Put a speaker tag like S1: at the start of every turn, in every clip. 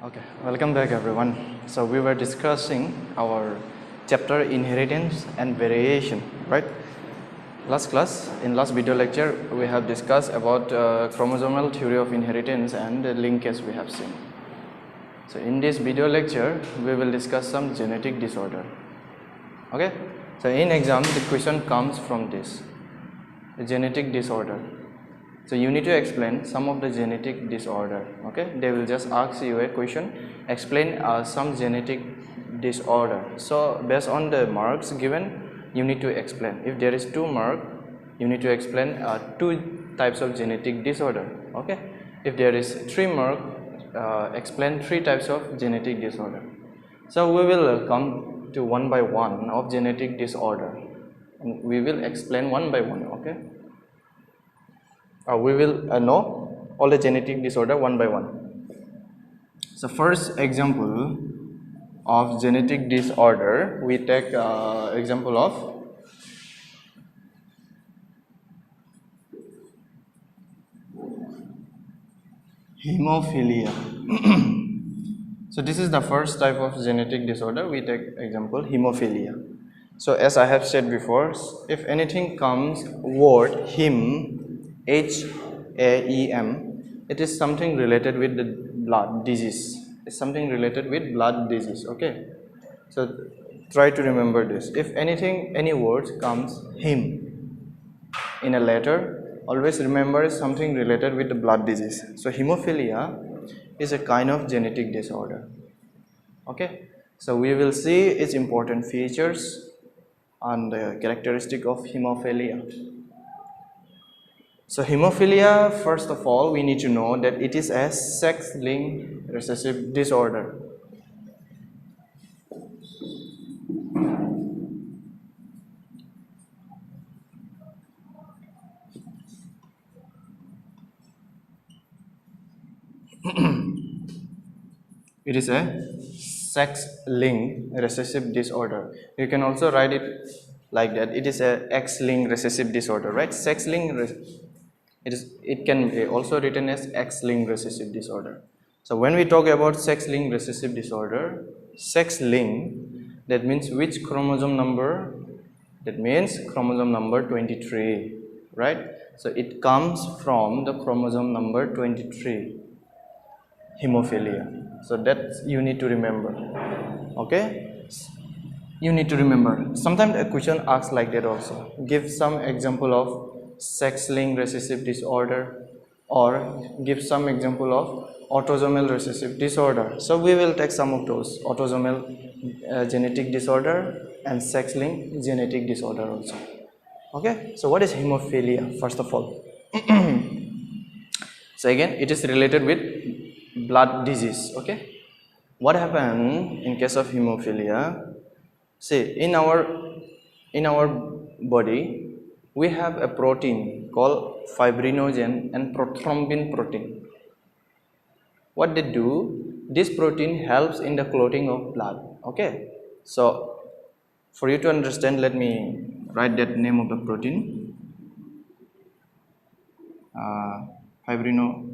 S1: Okay, welcome back everyone. So we were discussing our chapter inheritance and variation, right? In last video lecture, we have discussed about chromosomal theory of inheritance and the linkage we have seen. So in this video lecture, we will discuss some genetic disorder. Okay, so in exam, the question comes from this, the genetic disorder. So you need to explain some of the genetic disorder. Okay, they will just ask you a question, explain some genetic disorder. So based on the marks given, you need to explain. If there is 2 mark, you need to explain 2 types of genetic disorder. Okay, if there is 3 mark, explain 3 types of genetic disorder. So we will come to one by one of genetic disorder, and we will explain one by one. Okay. We will know all the genetic disorder one by one. So first example of genetic disorder, we take example of hemophilia. So this is the first type of genetic disorder. We take example hemophilia. So as I have said before, if anything comes word hem, HAEM, it is something related with the blood disease. It's something related with blood disease. Okay, so try to remember this. If anything, any word comes hem in a letter, always remember something related with the blood disease. So hemophilia is a kind of genetic disorder. Okay, so we will see its important features and the characteristic of hemophilia. So hemophilia, first of all, we need to know that it is a sex-linked recessive disorder. It is a sex-linked recessive disorder. You can also write it like that. It is a X-linked recessive disorder, right? Sex-linked. It can be also written as X-linked recessive disorder. So when we talk about sex-linked recessive disorder, sex-linked, that means which chromosome number? That means chromosome number 23, right? So it comes from the chromosome number 23, hemophilia. So that you need to remember. Okay, you need to remember. Sometimes a question asks like that also. Give some example of sex-linked recessive disorder, or give some example of autosomal recessive disorder. So we will take some of those, autosomal genetic disorder and sex-linked genetic disorder also. Okay, so what is hemophilia first of all? So again, it is related with blood disease. Okay, what happened in case of hemophilia? See, in our body, we have a protein called fibrinogen and prothrombin protein. What they do, this protein helps in the clotting of blood. Okay, so for you to understand, let me write that name of the protein. Fibrino.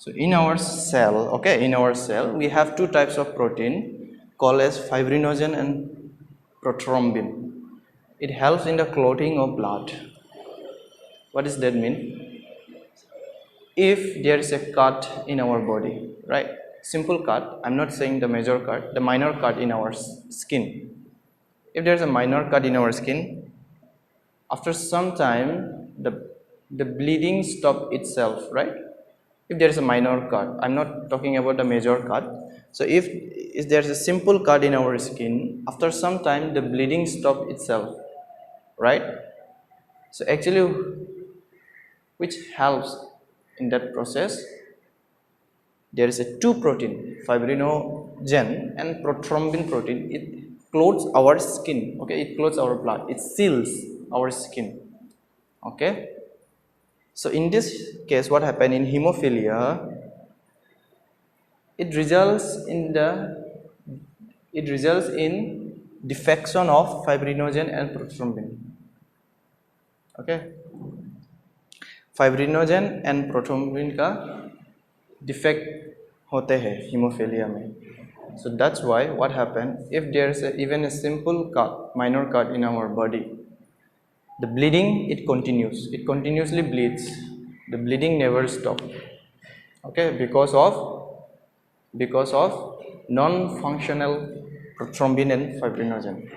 S1: So in our cell, okay, in our cell, we have 2 types of protein called as fibrinogen and prothrombin. It helps in the clotting of blood. What does that mean? If there is a cut in our body, right? Simple cut, I'm not saying the major cut, the minor cut in our skin. If there is a minor cut in our skin, after some time, the bleeding stops itself, right? If there is a minor cut, I'm not talking about the major cut. So if there is a simple cut in our skin, after some time the bleeding stops itself, right? So actually, which helps in that process, there is a 2 protein, fibrinogen and prothrombin protein. It clothes our skin. Okay, it clothes our blood. It seals our skin. Okay. So in this case, what happened in hemophilia? It results in defection of fibrinogen and prothrombin. Okay, fibrinogen and prothrombin का defect होते हैं haemophilia में. So that's why what happened if there is even a simple cut, minor cut in our body, the bleeding it continuously bleeds. The bleeding never stop. Okay, because of non-functional prothrombin and fibrinogen.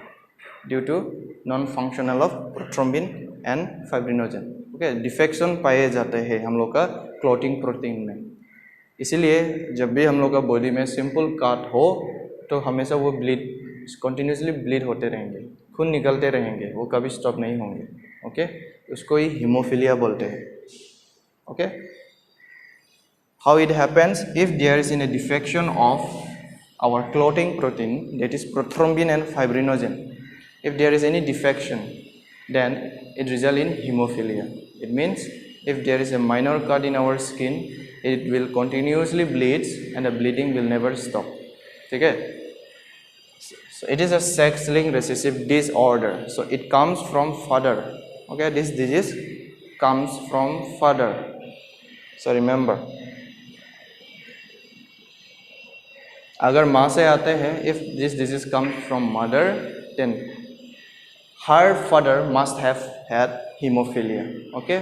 S1: Due to non-functional of prothrombin and fibrinogen. Okay, defection पाए जाते हैं हम लोग का clotting protein में. इसीलिए जब भी हम लोग का बॉडी में सिंपल काट हो तो हमेशा वो ब्लीड कंटिन्यूसली ब्लीड होते रहेंगे, खून निकलते रहेंगे, वो कभी स्टॉप नहीं होंगे. ओके, उसको ही हीमोफिलिया बोलते हैं. Okay, how it happens if there is a defection of our clotting protein, that is prothrombin and fibrinogen. If there is any defection, then it results in hemophilia. It means if there is a minor cut in our skin, it will continuously bleed and the bleeding will never stop. Okay? So it is a sex-linked recessive disorder. So it comes from father. Okay, this disease comes from father. So remember, अगर माँ से आते हैं, if this disease comes from mother, then her father must have had hemophilia. Okay,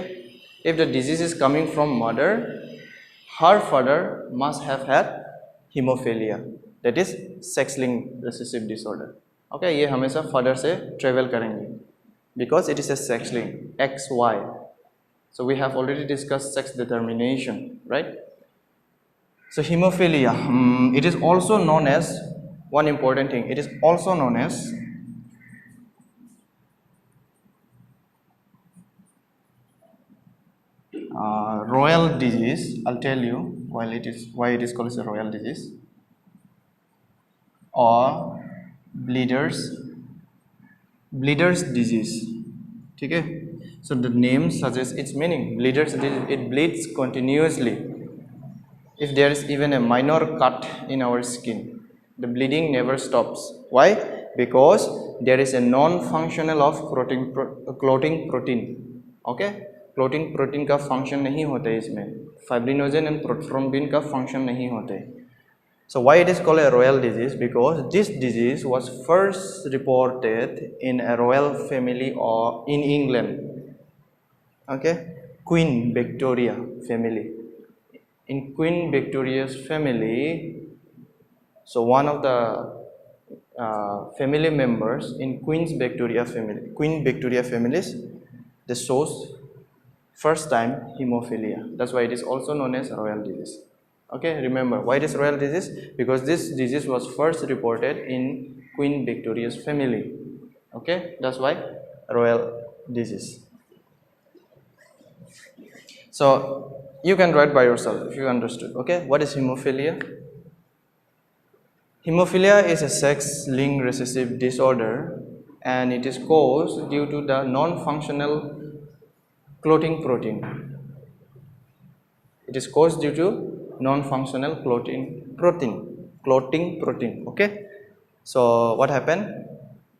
S1: if the disease is coming from mother, her father must have had hemophilia. That is sex-linked recessive disorder. Okay, ये हमेशा father से travel करेंगे because it is a sex-linked XY. So we have already discussed sex determination, right? So hemophilia, it is also known as, one important thing, it is also known as royal disease. I'll tell you why it is called as a royal disease, or bleeders disease. Okay, so the name suggests its meaning. Bleeders disease, it bleeds continuously. If there is even a minor cut in our skin, the bleeding never stops. Why? Because there is a non-functional of clotting protein. Okay, clotting protein का function नहीं होता है इसमें, fibrinogen and prothrombin का function नहीं होते. So why it is called a royal disease? Because this disease was first reported in a royal family or in England. Okay, Queen Victoria family. In Queen Victoria's family, so one of the family members in Queen Victoria families, they shows first time hemophilia. That's why it is also known as royal disease. Okay, remember why it is royal disease? Because this disease was first reported in Queen Victoria's family. Okay, that's why royal disease. So you can write by yourself if you understood. Okay, what is hemophilia? Hemophilia is a sex-linked recessive disorder, and it is caused due to the non-functional clotting protein. It is caused due to non-functional clotting protein. Okay, so what happened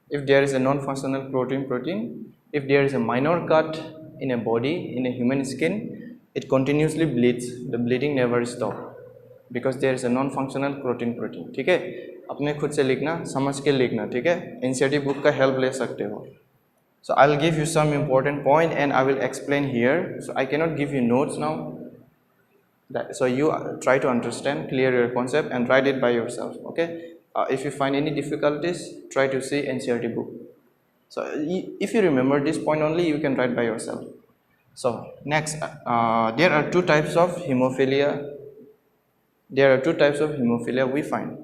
S1: if there is a non-functional clotting protein? If there is a minor cut in a body, in a human skin, it continuously bleeds. The bleeding never stops because there is a non-functional clotting protein. ठीक है, अपने खुद से लिखना, समझ के लिखना. ठीक है, एनसीईआरटी बुक का हेल्प ले सकते हो. So I'll give you some important point and I will explain here. So I cannot give you notes now. So you try to understand, clear your concept and write it by yourself. Okay. If you find any difficulties, try to see NCERT book. So if you remember this point only, you can write by yourself. So next, there are two types of hemophilia. We find.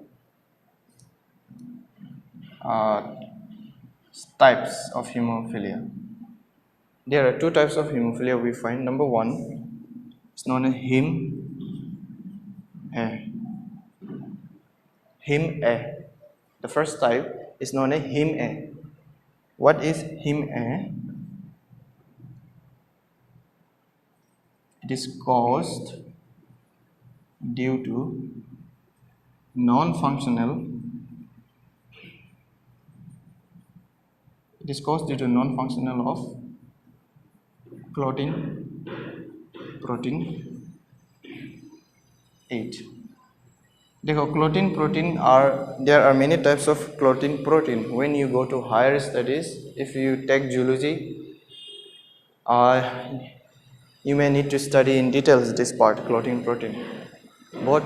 S1: Types of hemophilia. There are two types of hemophilia we find. Number one is known as Hem A. The first type is known as Hem A. What is Hem A? It is caused due to non-functional. It is caused due to non-functional of clotting protein 8. देखो clotting protein are there are many types of clotting protein. When you go to higher studies, if you take zoology, you may need to study in details this part clotting protein. बहुत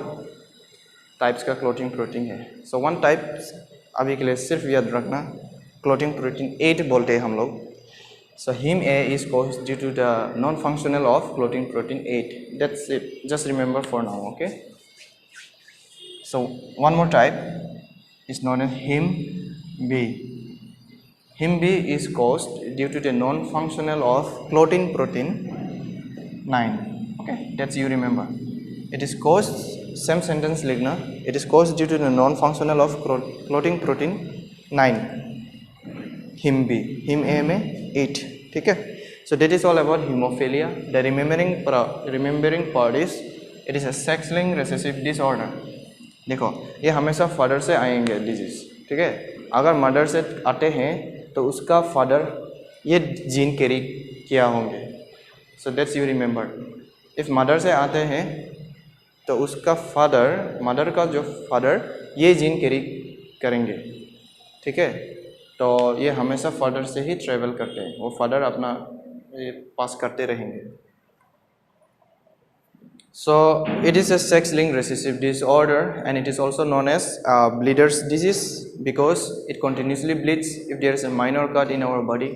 S1: types का clotting protein है. So one type अभी के लिए सिर्फ याद रखना, clotting protein 8 बोलते हैं हम लोग. So haem A is caused due to the non functional of clotting protein 8. That's it, just remember for now. Okay, so one more type is known as haem B. Haem B is caused due to the non functional of clotting protein 9. Okay, that's you remember. It is caused, same sentence लिखना, it is caused due to the non-functional of clotting protein 9. Him B, him A में 8. ठीक है. So that is all about hemophilia. The remembering part is it is a sex-linked recessive disorder. देखो ये हमेशा father से आएंगे disease. ठीक है, अगर मदर से आते हैं तो उसका फादर ये जीन कैरी किया होंगे. So that's you remember. If mother से आते हैं तो उसका फादर, मदर का जो फादर ये जीन कैरी करेंगे. ठीक है, तो ये हमेशा फादर से ही ट्रेवल करते हैं, वो फादर अपना ये पास करते रहेंगे. So it is a sex linked recessive disorder and it is also known as bleeders disease because it continuously bleeds if there is a minor cut in our body.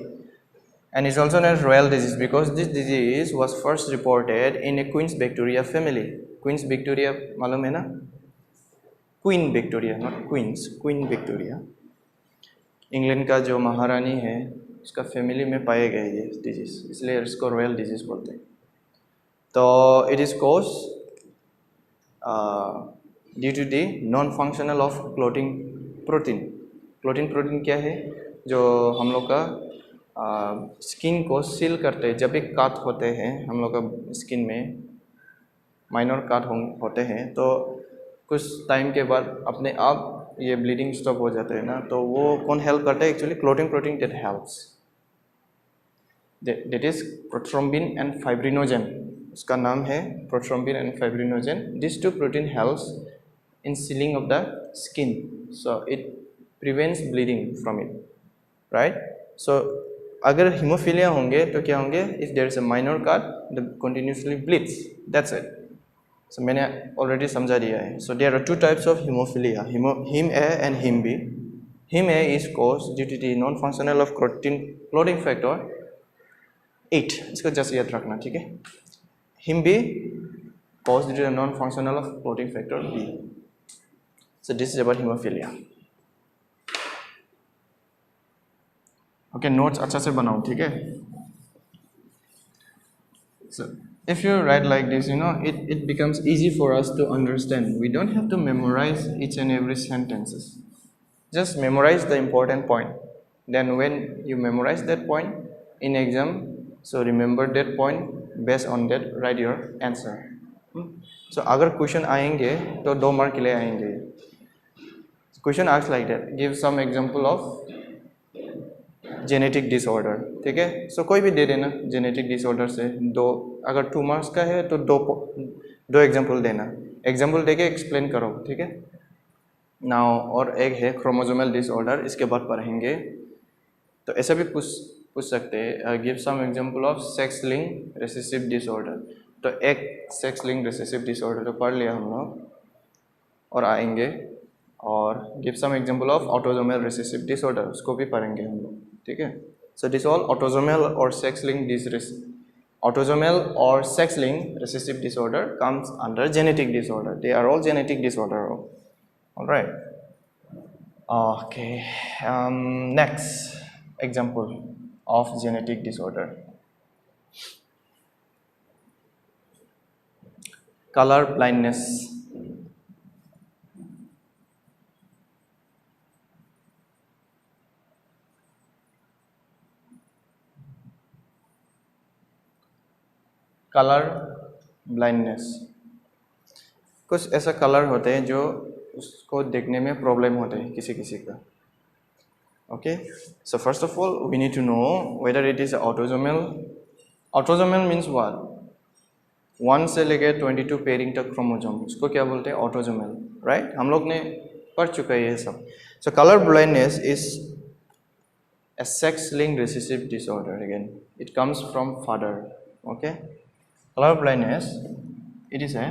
S1: And is also known as royal disease because this disease was first reported in a Queen's Victoria family. Queen's Victoria मालूम है ना? Queen Victoria, not Queen's, Queen Victoria. England का जो महारानी है उसका family में पाए गए ये डिजीज, इसलिए इसको रॉयल डिजीज बोलते हैं. तो it is cause due to the non functional of clotting protein. Clotting protein क्या है? जो हम लोग का स्किन को सील करते हैं. जब भी काट होते हैं हम लोग का स्किन में माइनर काट होते हैं तो कुछ टाइम के बाद अपने आप ये ब्लीडिंग स्टॉप हो जाते हैं ना, तो वो कौन हेल्प करता है? Actually clotting protein that helps. That is prothrombin and fibrinogen. उसका नाम है prothrombin and fibrinogen. This two protein helps in sealing of the skin, so it prevents bleeding from it, right. So अगर haemophilia होंगे तो क्या होंगे? If there is a minor cut the continuously bleeds, that's it. So मैंने already समझा दिया है. So there are two types of haemophilia, haem A and him B. Haem A is caused due to the non functional of clotting factor 8. इसको just याद रखना, ठीक है. Haem B caused due to the non functional of clotting factor B. So this is about haemophilia. Okay, notes अच्छा से बनाओ, ठीक है. So if you write like this, it becomes easy for us to understand. We don't have to memorize each and every sentences. Just memorize the important point. Then when you memorize that point in exam, so remember that point, based on that write your answer. So अगर question आएंगे तो 2 mark के लिए आएंगे. Question ask like that, give some example of genetic disorder. ठीक है, सो कोई भी दे देना जेनेटिक डिसऑर्डर से 2, अगर 2 मार्क्स का है तो 2 एग्जाम्पल देना. एग्जाम्पल देके एक्सप्लेन करो, ठीक है. नाउ और एक है क्रोमोसोमल डिसऑर्डर, इसके बाद पढ़ेंगे. तो ऐसा भी पूछ सकते हैं, give some example of sex linked recessive disorder. तो एक सेक्स लिंक्ड रिसेसिव डिसऑर्डर तो पढ़ लिया हम लोग और आएंगे. और give some example of autosomal recessive disorder, उसको भी पढ़ेंगे हम लोग, ठीक है. सो दिस ऑल ऑटोसोमल और sex linked recessive disorder comes under genetic disorder. They are all genetic disorder. Alright. Okay, next example of genetic disorder, colour blindness. Colour blindness, कुछ ऐसा कलर होते हैं जो उसको देखने में प्रॉब्लम होते हैं किसी किसी का. Okay, so first of all we need to know whether it is autosomal autosomal means what, 1 से लेके 22 पेयरिंग तक क्रोमोसोम, इसको क्या बोलते हैं, ऑटोजोमल, राइट। हम लोग ने पढ़ चुका है ये सब। So colour blindness is a sex-linked recessive disorder. Again, it comes from father. Okay, color blindness, it is a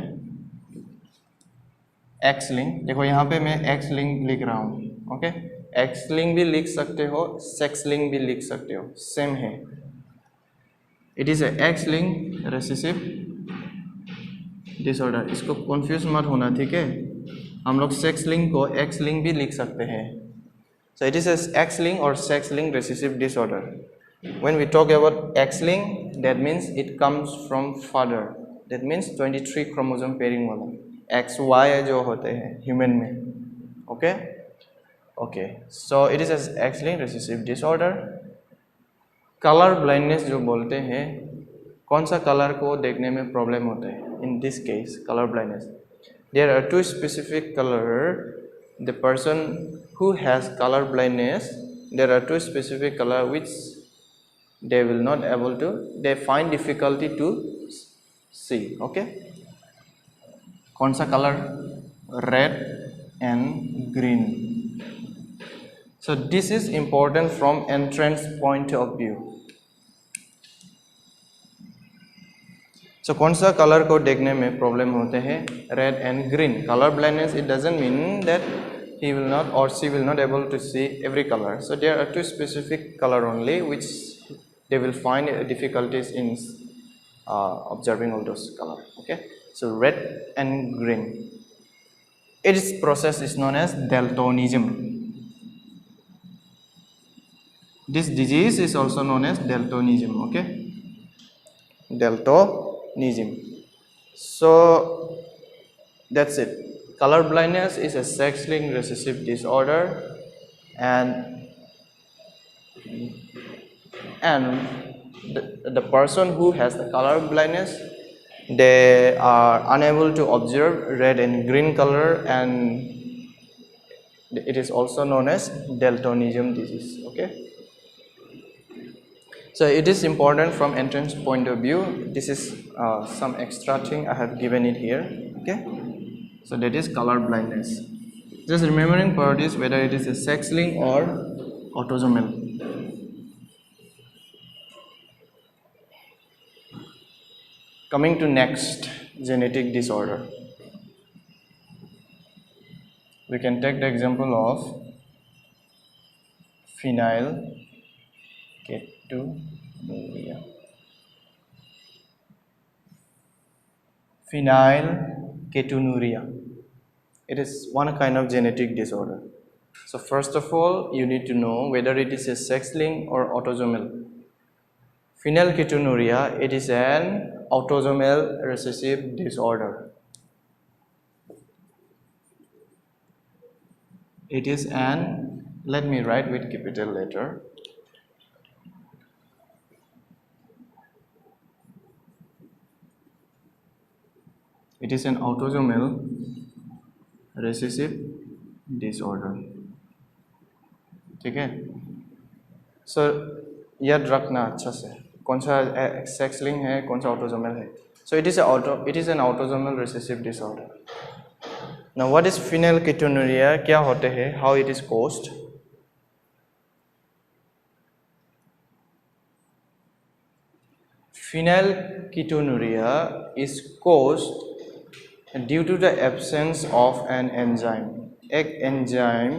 S1: X-link. देखो यहाँ पे मैं X-link लिख रहा हूँ, ओके। X-link भी लिख सकते हो, sex-link भी लिख सकते हो, सेम है। It is a X-link recessive disorder. इसको कंफ्यूज मत होना, ठीक है। हम लोग sex-link को X-link भी लिख सकते हैं। So it is a X-linked or sex-linked recessive disorder. When we talk about X-linked, that means it comes from father. That means 23 chromosome pairing वाला XY जो होते हैं human में, okay? Okay. So it is a X-linked recessive disorder. Color blindness जो बोलते हैं, कौन सा कलर को देखने में प्रॉब्लम होता है? In this case, color blindness. There are two specific color. The person who has color blindness, there are two specific color which they will not able to, they find difficulty to see, okay? कौन सा color? Red and green. So this is important from entrance point of view. So कौन सा colour को देखने में problem होते हैं? Red and green. Colour blindness, it doesn't mean that he will not or she will not able to see every color. So there are two specific color only which they will find difficulties in observing all those color. Okay, so red and green. Its process is known as daltonism. This disease is also known as daltonism. Okay, daltonism. So that's it. Color blindness is a sex-linked recessive disorder, and the person who has the color blindness, they are unable to observe red and green color, and it is also known as daltonism disease. Okay, so it is important from entrance point of view. This is some extra thing I have given it here. Okay, so that is color blindness. Just remembering part is whether it is a sex-linked or autosomal. Coming to next genetic disorder, we can take the example of phenylketonuria. Phenylketonuria. It is one kind of genetic disorder. So first of all, you need to know whether it is a sex-linked or autosomal. Phenylketonuria, it is an autosomal recessive disorder. It is an, let me write with capital letter. It is an autosomal recessive disorder. ठीक है? So याद रखना अच्छा से कौन सा sex link है, कौन सा ऑटोसोमल है. So it is an autosomal recessive disorder. Now what is phenylketonuria? क्या होते हैं? How it is caused? Phenylketonuria is caused due to the absence of an enzyme. एक एंजाइम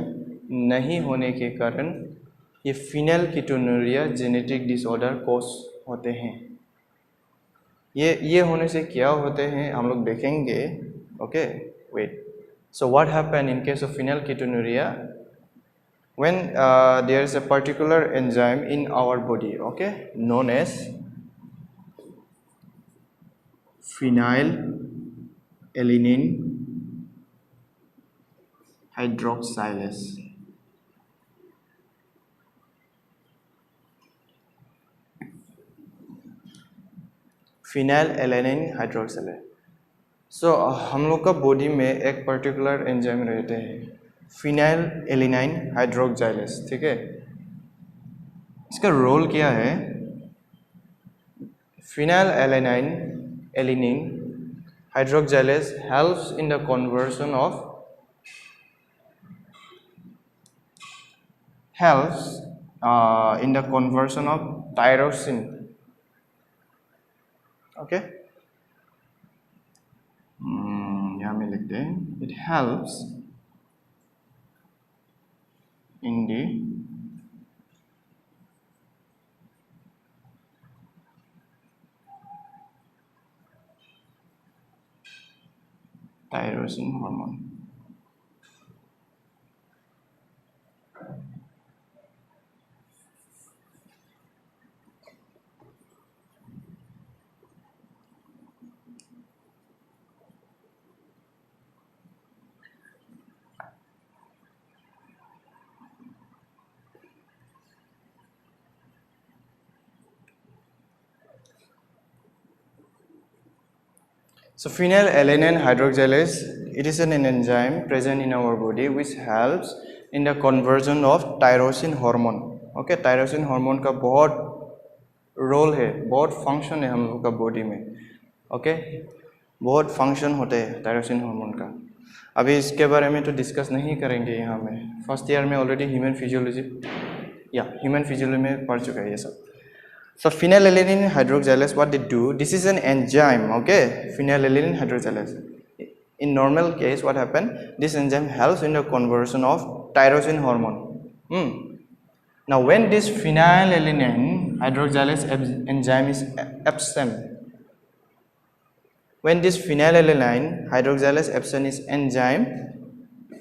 S1: नहीं होने के कारण ये phenylketonuria जेनेटिक डिसऑर्डर कॉज होते हैं. ये होने से क्या होते हैं हम लोग देखेंगे. Okay, wait. So what happened in case of phenylketonuria? When there is a particular enzyme in our body, okay, known as phenylalanine hydroxylase. Phenylalanine hydroxylase. So हम लोग का बॉडी में एक पर्टिकुलर एंजाइम रहते हैं phenylalanine hydroxylase. ठीक है, इसका रोल क्या है? phenylalanine hydroxylase helps in the conversion of tyrosine. Okay, यहाँ में लिखते हैं it helps in the tyrosine hormone. So phenylalanine hydroxylase, it is an enzyme present in our body which helps in the conversion of tyrosine hormone. Okay, tyrosine hormone का बहुत role है, बहुत function है हम लोग का बॉडी में. Okay, बहुत फंक्शन होते हैं टायरोसिन हार्मोन का. अभी इसके बारे में तो डिस्कस नहीं करेंगे यहाँ में. फर्स्ट ईयर में ऑलरेडी ह्यूमन फिजियोलॉजी में पढ़ चुका है ये सब. So phenylalanine hydroxylase, what they do? This is an enzyme, okay? Phenylalanine hydroxylase. In normal case, what happen? This enzyme helps in the conversion of tyrosine hormone. Now, when this phenylalanine hydroxylase enzyme is absent,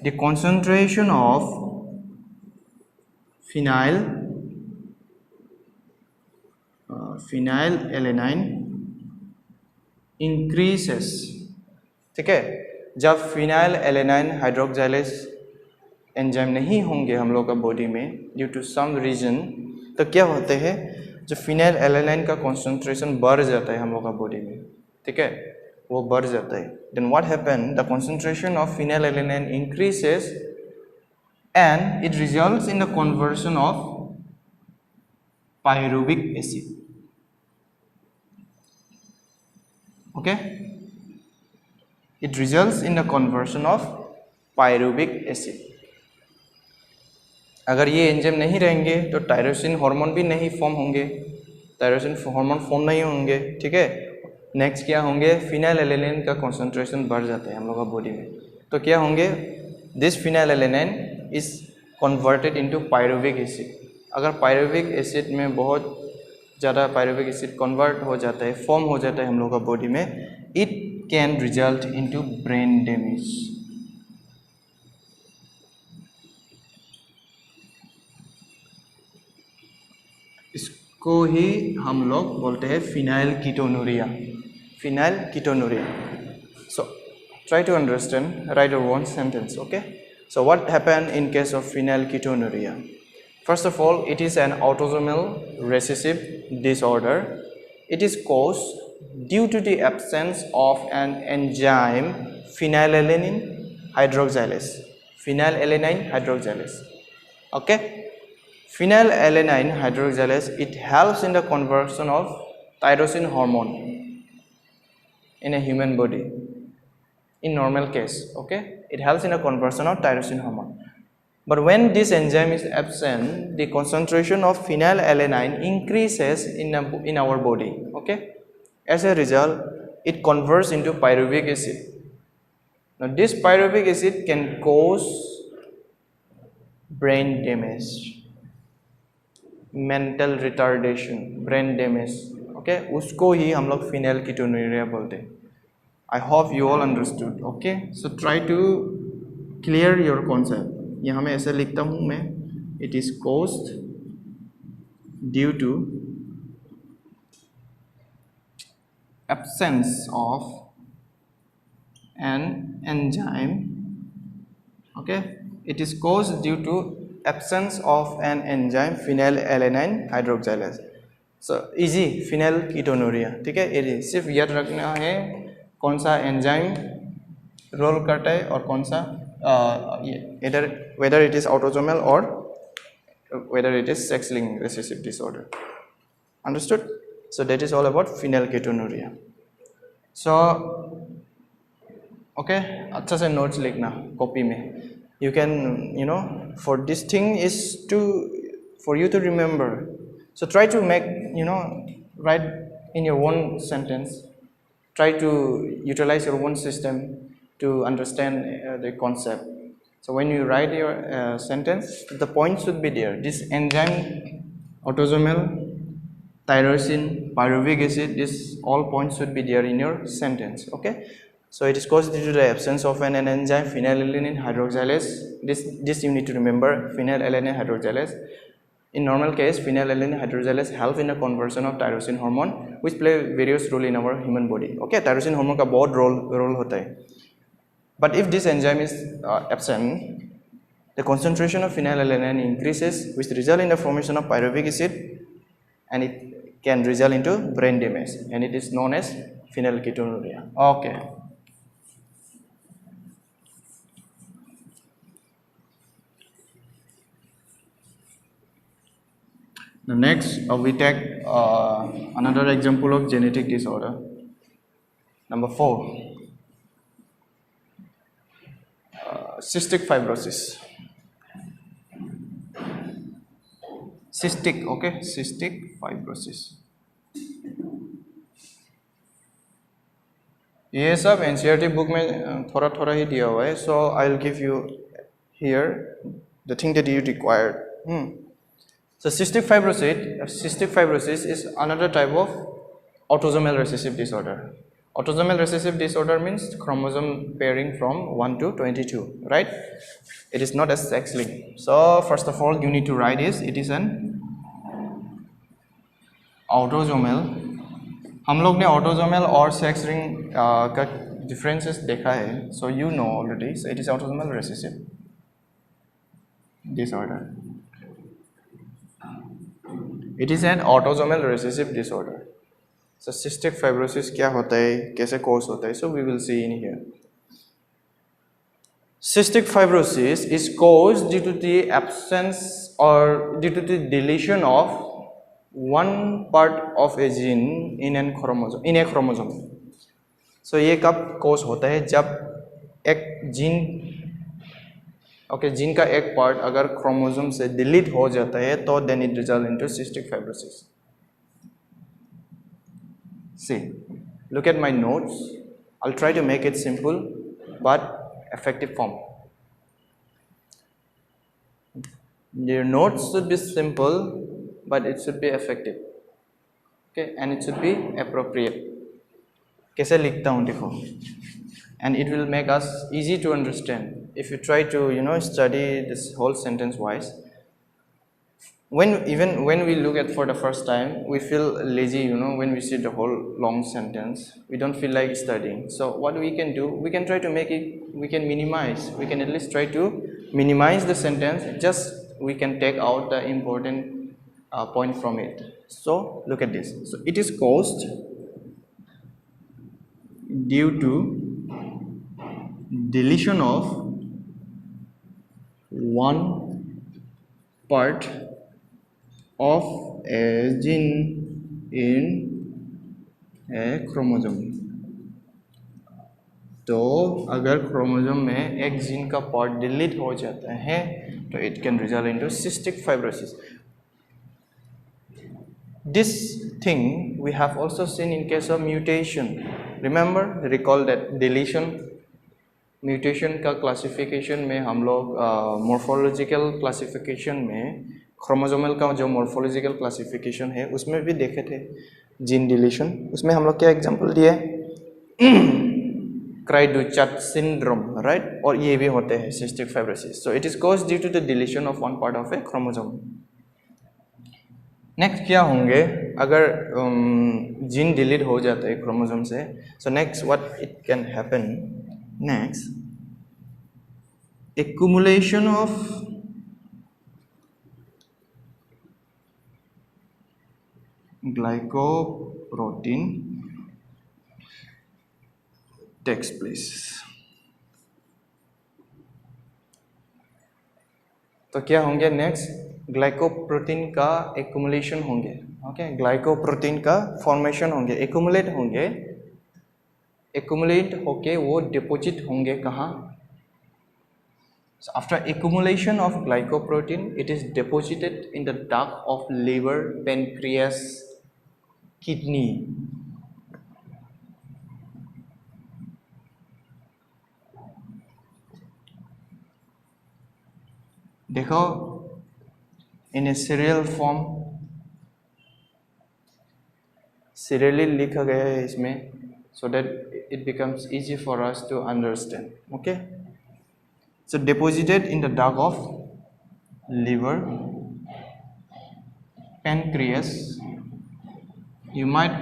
S1: the concentration of phenylalanine increases. ठीक है, जब phenylalanine hydroxylase enzyme नहीं होंगे हम लोग का body में due to some reason, तो क्या होते हैं, जो phenylalanine का कंसंट्रेशन बढ़ जाता है हम लोग का बॉडी में. ठीक है, वो बढ़ जाता है. Then what happen, the concentration of phenylalanine increases and it results in the conversion of pyruvic acid. Okay, it results in the conversion of pyruvic acid. अगर ये एंजाइम नहीं रहेंगे तो टायरोसिन हार्मोन भी नहीं फॉर्म होंगे, टायरोसिन हार्मोन फॉर्म नहीं होंगे. ठीक है, नेक्स्ट क्या होंगे, phenylalanine का कंसंट्रेशन बढ़ जाता है हम लोग का बॉडी में, तो क्या होंगे, this phenylalanine is converted into pyruvic acid. अगर pyruvic acid में बहुत ज़्यादा pyruvic acid कन्वर्ट हो जाता है, फॉर्म हो जाता है हम लोग का बॉडी में, it can result into brain damage. इसको ही हम लोग बोलते हैं phenylketonuria. So try to understand, write a one sentence. Okay, so what happened in case of phenylketonuria? First of all, it is an autosomal recessive disorder. It is caused due to the absence of an enzyme phenylalanine hydroxylase. Okay, phenylalanine hydroxylase, it helps in the conversion of tyrosine hormone in a human body. In normal case, okay, it helps in the conversion of tyrosine hormone. But when this enzyme is absent, the concentration of phenylalanine increases in our body. Okay, as a result, it converts into pyruvic acid. Now, this pyruvic acid can cause brain damage, mental retardation, brain damage. Okay, उसको ही हम लोग phenylketonuria बोलते हैं. I hope you all understood. Okay, so try to clear your concept. यहाँ में ऐसे लिखता हूँ मैं, it is caused due to absence of an enzyme. Okay, it is caused due to absence of an enzyme phenylalanine hydroxylase. So easy, phenylketonuria. ठीक है, easy. सिर्फ याद रखना है कौन सा एंजाइम रोल करता है और कौन सा whether it is autosomal or whether it is sex-linked recessive disorder. Understood? So that is all about phenylketonuria. So okay, अच्छा से notes लिखना copy में. You can, for this thing is for you to remember. So try to make, write in your own sentence. Try to utilize your own system to understand the concept. So when you write your sentence, the point should be there. This enzyme, autosomal, tyrosine, pyruvic acid, this all points should be there in your sentence. Okay. So it is caused due to the absence of an enzyme phenylalanine hydroxylase. This you need to remember, phenylalanine hydroxylase. In normal case, phenylalanine hydroxylase help in the conversion of tyrosine hormone, which play various role in our human body. Okay, tyrosine hormone का बहुत role होता है. But if this enzyme is absent, the concentration of phenylalanine increases, which result in the formation of pyruvic acid, and it can result into brain damage, and it is known as phenylketonuria. Okay. The next, we take another example of genetic disorder. Number 4, cystic fibrosis. Cystic fibrosis. ये सब NCERT book में थोड़ा ही दिया हुआ है. So I'll give you here the thing that you required. So cystic fibrosis is another type of autosomal recessive disorder. Autosomal recessive disorder means chromosome pairing from 1 to 22, right? It is not a sex link. So first of all, you need to write it is an autosomal. हम लोग ने autosomal और sex ring का differences देखा है. So you know already. So it is autosomal recessive disorder. It is an autosomal recessive disorder. So cystic fibrosis क्या होता है, कैसे cause होता है, so we will see in here. Cystic fibrosis is caused due to the absence or due to the deletion of one part of a gene in a chromosome. So ये कब cause होता है, जब एक gene का एक part अगर chromosome से डिलीट हो जाता है तो then it result into cystic fibrosis. See, look at my notes. I'll try to make it simple but effective form. Your notes should be simple but it should be effective. Okay, and it should be appropriate. कैसे लिखता हूँ देखो. And it will make us easy to understand if you try to study this whole sentence wise. Even when we look at for the first time, we feel lazy, when we see the whole long sentence, we don't feel like studying. So what we can do, we can try to make it, we can at least try to minimize the sentence, just we can take out the important point from it. So look at this. So it is caused due to deletion of one part of a gene in a chromosome. तो अगर chromosome में एक gene का part delete हो जाता है तो it can result into cystic fibrosis. This thing we have also seen in case of mutation. Recall that deletion, mutation का क्लासिफिकेशन में हम लोग मॉर्फोलॉजिकल क्लासिफिकेशन में क्रोमोसोमल का जो मॉर्फोलॉजिकल क्लासिफिकेशन है उसमें भी देखे थे जीन डिलीशन. उसमें हम लोग क्या एग्जांपल दिए, क्राइडुचाट सिंड्रोम, राइट, और ये भी होते हैं cystic fibrosis. So it is caused due to the deletion of one part of a chromosome. Next क्या होंगे अगर जीन डिलीट हो जाता है क्रोमोसोम से. So next what it can happen, next accumulation of glycoprotein takes place. तो क्या होंगे नेक्स्ट, ग्लाइकोप्रोटीन का एक्यूमुलेशन होंगे, ओके, ग्लाइकोप्रोटीन का फॉर्मेशन होंगे, एक्यूमुलेट होंगे, एक्यूमुलेट होके वो डिपॉजिट होंगे कहाँ? So after accumulation of glycoprotein, it is deposited in the duct of liver, pancreas, kidney. देखो, in a serial form, serially लिखा गया है इसमें, so that it becomes easy for us to understand. Okay, so deposited in the duct of liver, pancreas. You might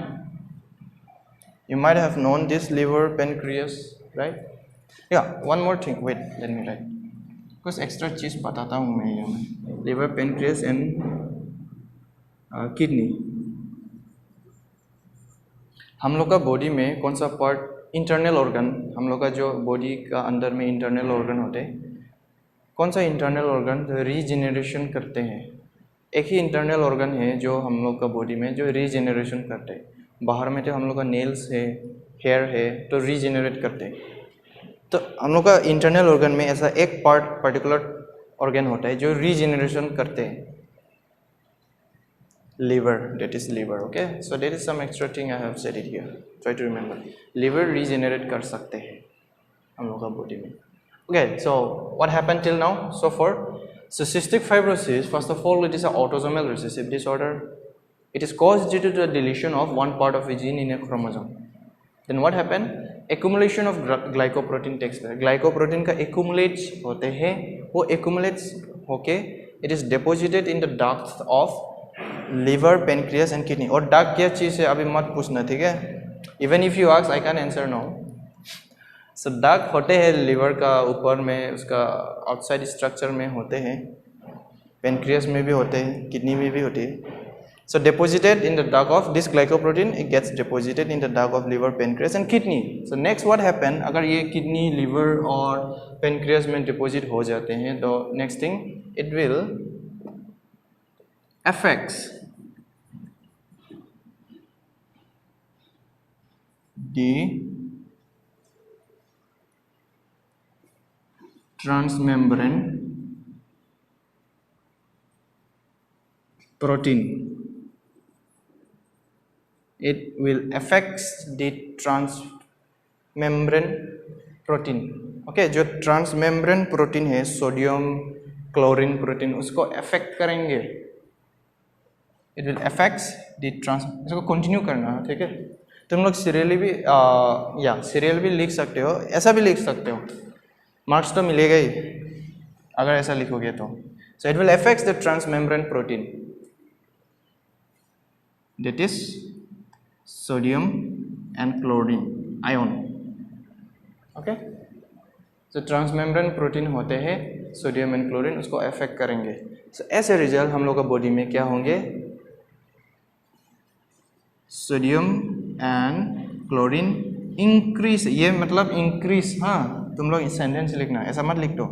S1: have known this liver, pancreas, right? Yeah, one more thing, wait, let me write, कुछ extra चीज़ बताता हूँ मैं यहाँ में. Liver, pancreas and kidney. हम लोग का बॉडी में कौन सा पार्ट, इंटरनल ऑर्गन, हम लोग का जो बॉडी का अंदर में इंटरनल ऑर्गन होते हैं, कौन सा इंटरनल ऑर्गन जो रीजेनरेशन करते हैं? एक ही इंटरनल ऑर्गन है जो हम लोग का बॉडी में जो रीजेनरेशन करते हैं. बाहर में तो हम लोग का नेल्स है, हेयर है, तो रीजेनरेट करते हैं. तो हम लोग का इंटरनल ऑर्गन में ऐसा एक पार्ट, पर्टिकुलर ऑर्गन होता है जो रीजेनरेशन करते हैं. Liver, that is liver. Okay, so there is some extra thing I have said it here. Try to remember. Liver regenerate कर सकते हैं हम लोग का बॉडी में. Okay, so what happened till now so far? So cystic fibrosis, first of all, it is an autosomal recessive disorder. It is caused due to the deletion of one part of a gene in a chromosome. Then what happened? Accumulation of glycoprotein takes place. Glycoprotein का accumulates होते हैं, वो accumulates होके it is deposited in the ducts of liver, pancreas and kidney. और duct क्या चीज़ है अभी मत पूछना, ठीक है? Even if you ask, I can answer no. So duct होते हैं liver का ऊपर में, उसका outside structure में होते हैं, pancreas में भी होते हैं, kidney में भी होते हैं. So deposited in the duct of this glycoprotein, it gets deposited in the duct of liver, pancreas and kidney. So next what happen, अगर ये kidney, liver और pancreas में deposit हो जाते हैं, तो next thing it will affects the transmembrane protein. It will affect the transmembrane protein. Okay, जो transmembrane protein है, सोडियम क्लोरीन प्रोटीन, उसको अफेक्ट करेंगे. It will affect the इसको कंटिन्यू करना, ठीक है? तुम लोग सीरियली भी सीरियल भी लिख सकते हो, ऐसा भी लिख सकते हो, मार्क्स तो मिलेगा ही अगर ऐसा लिखोगे तो. So it will affect the transmembrane protein, that is sodium and chlorine ion. Okay, so transmembrane protein होते हैं सोडियम एंड क्लोरीन, उसको अफेक्ट करेंगे. So एज ए रिजल्ट हम लोग का बॉडी में क्या होंगे? Sodium and chlorine increase. ये मतलब इंक्रीज, हाँ, तुम लोग सेंटेंस लिखना, ऐसा मत लिख दो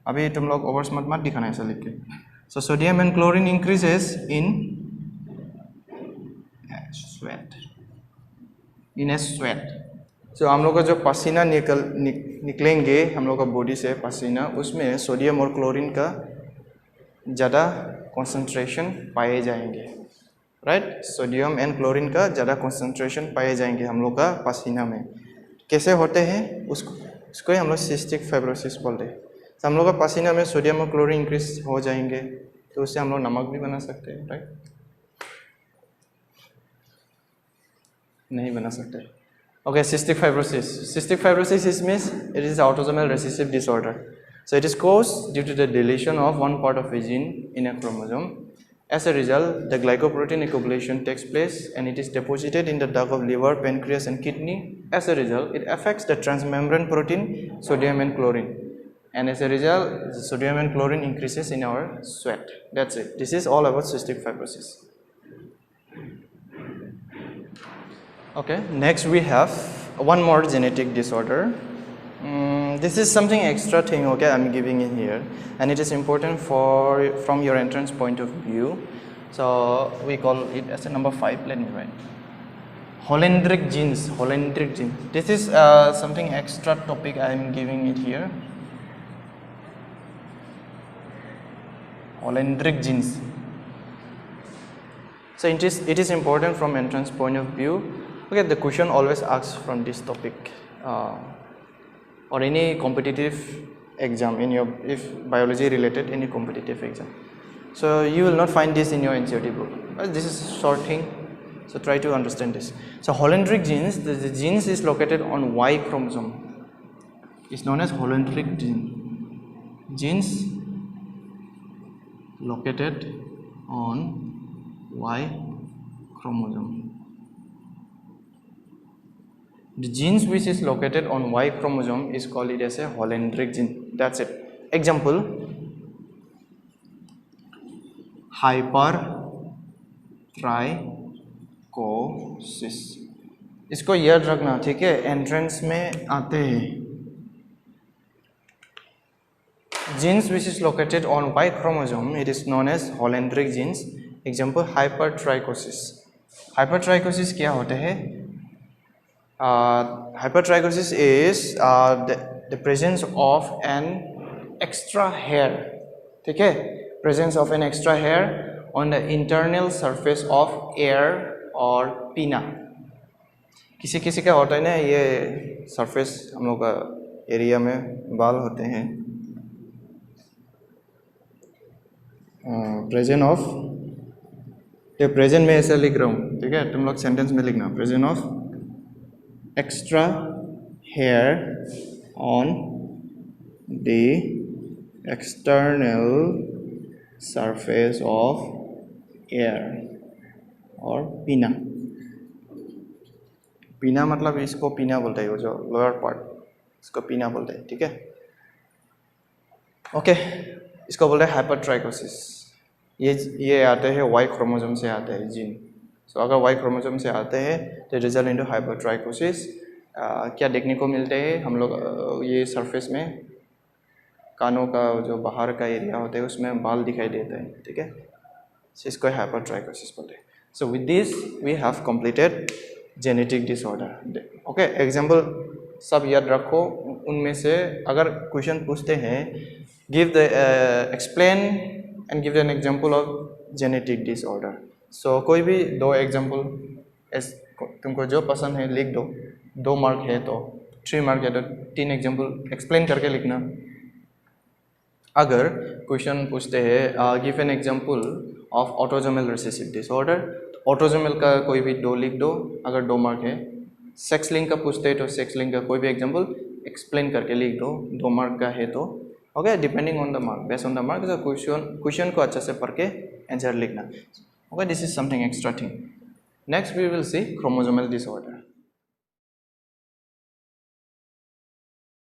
S1: अभी, तुम लोग ओवर्स मत दिखाना ऐसा लिख के. So sodium and chlorine increases in sweat. So हम लोग का जो पसीना निकलेंगे हम लोग का बॉडी से पसीना, उसमें सोडियम और क्लोरीन का ज़्यादा कॉन्सेंट्रेशन पाए जाएंगे, राइट? सोडियम एंड क्लोरीन का ज़्यादा कॉन्सेंट्रेशन पाए जाएंगे हम लोग का पसीना में. कैसे होते हैं उसको ही हम लोग सिस्टिक फाइब्रोसिस बोलते हैं. तो हम लोग का पसीना में सोडियम और क्लोरीन इंक्रीज हो जाएंगे, तो उससे हम लोग नमक भी बना सकते हैं, राइट? नहीं बना सकते. Okay, cystic fibrosis. Cystic fibrosis means it is autosomal recessive disorder. So it is caused due to the deletion of one part of a gene in a chromosome. As a result, the glycoprotein accumulation takes place and it is deposited in the duct of liver, pancreas and kidney. As a result, it affects the transmembrane protein, sodium and chlorine. And as a result, the sodium and chlorine increases in our sweat. That's it. This is all about cystic fibrosis. Okay, next we have one more genetic disorder. This is something extra thing, okay, I'm giving in here, and it is important from your entrance point of view. So we call it as a number 5. Let me write. Holendrick genes. Holendrick genes. This is something extra topic I'm giving it here. Holendrick genes. So it is important from entrance point of view. Okay, the question always asks from this topic, or any competitive exam in your, if biology related, any competitive exam. So you will not find this in your NCERT book. This is short thing, so try to understand this. So Holendrick genes, the genes is located on Y chromosome. It's known as Holendrick gene. Genes located on Y chromosome. The genes which is located on Y chromosome is called it as a Holendrick gene. That's it. Example: hypertrichosis. इसको याद रखना, ठीक है, entrance में आते हैं. Genes which is located on Y chromosome, it is known as Holendrick genes. Example: hypertrichosis. Hypertrichosis क्या होते हैं? Hypertrichosis is the presence of an extra hair, ठीक है, presence of an extra hair on the internal surface of ear or pinna. किसी किसी का होता है ना, ये surface हम लोग का एरिया में बाल होते हैं. प्रेजेंट ऑफ, ये प्रेजेंट में ऐसा लिख रहा हूँ, ठीक है, तुम लोग सेंटेंस में लिखना. Present of extra hair on the external surface of ear or pinna. pinna मतलब इसको pinna बोलते हैं, वो जो लोअर पार्ट, इसको pinna बोलते हैं, ठीक है. ओके, इसको बोलते हैं हाइपरट्राइकोसिस. ये आते हैं Y क्रोमोसोम से आते हैं जीन. सो अगर Y क्रोमोसोम से आते हैं तो रिजल्ट इनटू हाइपरट्राइकोसिस. क्या देखने को मिलते हैं हम लोग, ये सरफेस में कानों का जो बाहर का एरिया होता है उसमें बाल दिखाई देता है, ठीक है. इसको हाइपरट्राइकोसिस बोलते हैं. So with this we have completed genetic disorder. Okay, example सब याद रखो. उनमें से अगर क्वेश्चन पूछते हैं, give the explain and give an example of genetic disorder. So कोई भी 2 एग्जांपल, तुमको जो पसंद है लिख दो. 2 मार्क है तो 3 मार्क है तो 3 एग्जांपल एक्सप्लेन करके लिखना. अगर क्वेश्चन पूछते हैं give an example of autosomal recessive disorder, autosomal का कोई भी 2 लिख दो अगर 2 मार्क है. सेक्स लिंक का पूछते हैं तो सेक्स लिंक का कोई भी एग्जांपल एक्सप्लेन करके लिख दो, 2 मार्क का है तो. Okay, depending on the mark, based on the mark question को अच्छे से पढ़ के आंसर लिखना. Okay, this is something extra thing. Next we will see chromosomal disorder.